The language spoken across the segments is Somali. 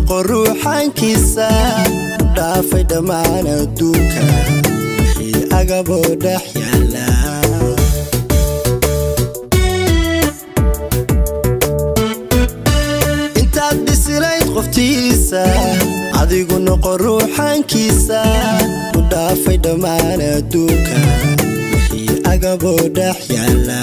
noqo ruuxankiisa dhaafay dhammaan adduunka wixii agaboo dhex yaala intaad dhisilayd qoftiisa adigu noqo ruuxankiisa dhaafay dhammaan adduunka wixii agaboo dhex yaala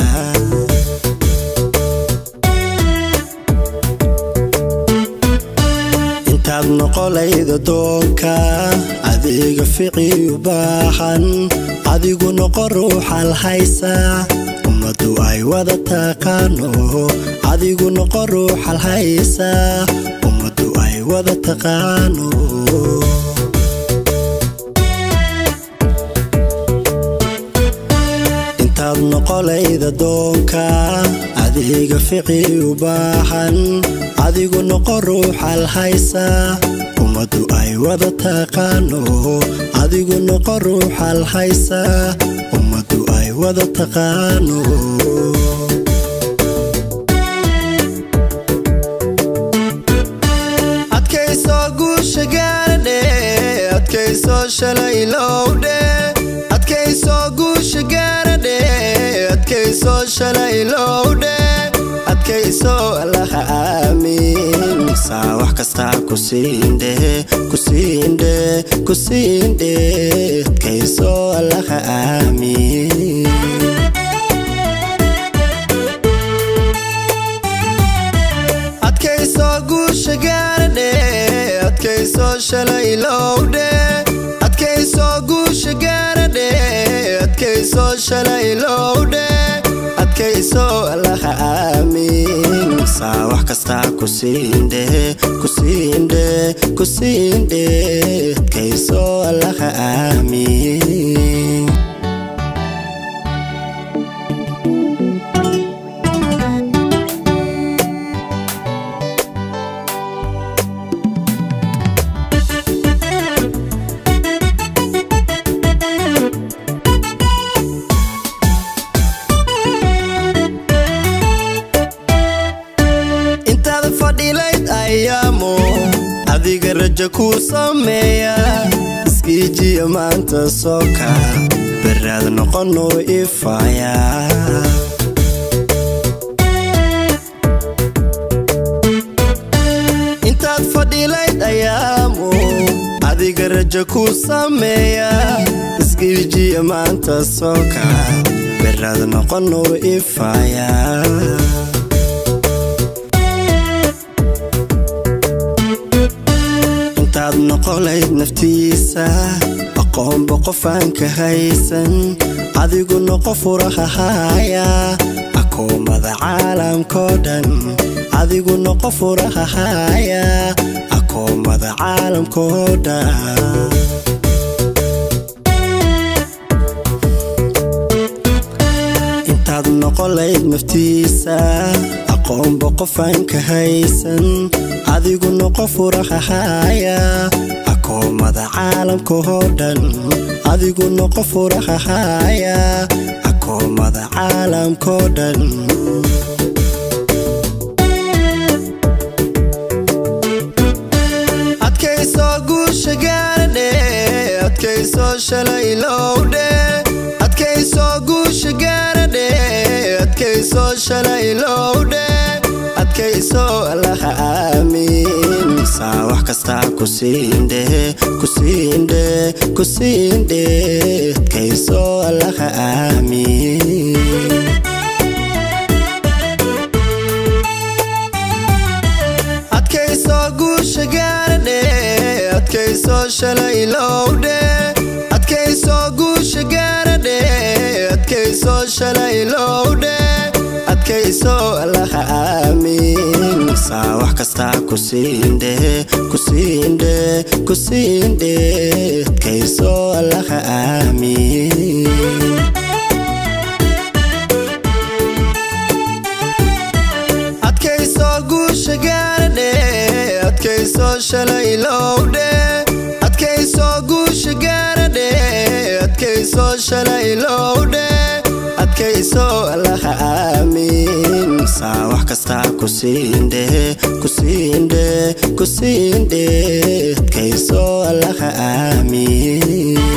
intaad noqolayda doonka adiga ficii u baahan adigu noqo ruuxal haysa ummadu ay wada taqaano adigu noqo ruuxal haysa ummadu ay wada taqaano intaad noqolayda doonka adiga ficii u baahan adigu noqo ruuxal haysa ummadu ay wada taqaano adigu noqo ruuxal haysa ummadu ay wada taqaano adkayso guusha gaadhe adkayso shalay lowdhe adkayso guusha gaadhe adkayso shalay lowdhe adkayso allaha aamin saa wax kasta ku siindhe adkayso allaha aamin adkayso guusha gaadhe adkayso shalay lowdhe adkayso guusha gaadhe adkayso shalay lowdhe adkayso allaha aamin saa wax kasta ku siindhe adkayso allaha aamin fadhilayd ayaamo adiga raja ku sameeya iskiijiya maanta sooka baraad noqono ifaya intaad fadhilayd ayaamo adiga raja ku sameeya iskiijiya maanta sooka baraad noqono ifaya intaad noqolayd naftiisa aqoonba qofaan ka haysan adigu noqo furaha haya akoomada caalamkoo dhan adigu noqo furaha haya akoomada caalamkoo dhan intaad noqolayd naftiisa aqoonba qofaan ka haysan adigu noqo furaha haya akoomada caalamkoo dhan adigu noqo furaha haya akoomada caalamkoo dhan adkayso guusha gaadhe adkayso shalay lowdhe adkayso guusha gaadhe adkayso shalay lowdhe adkayso allaha aamin saa wax kasta ku siindhe adkayso allaha aamin adkayso guusha gaadhe adkayso shalay lowdhe adkayso guusha gaadhe adkayso shalay lowdhe adkayso allaha aamin saa wax kasta ku siindhe adkayso allaha aamin adkayso guusha gaadhe adkayso shalay lowdhe adkayso guusha gaadhe adkayso shalay lowdhe adkayso allaha aamin saa wax kasta kusinde adkayso allaha aamin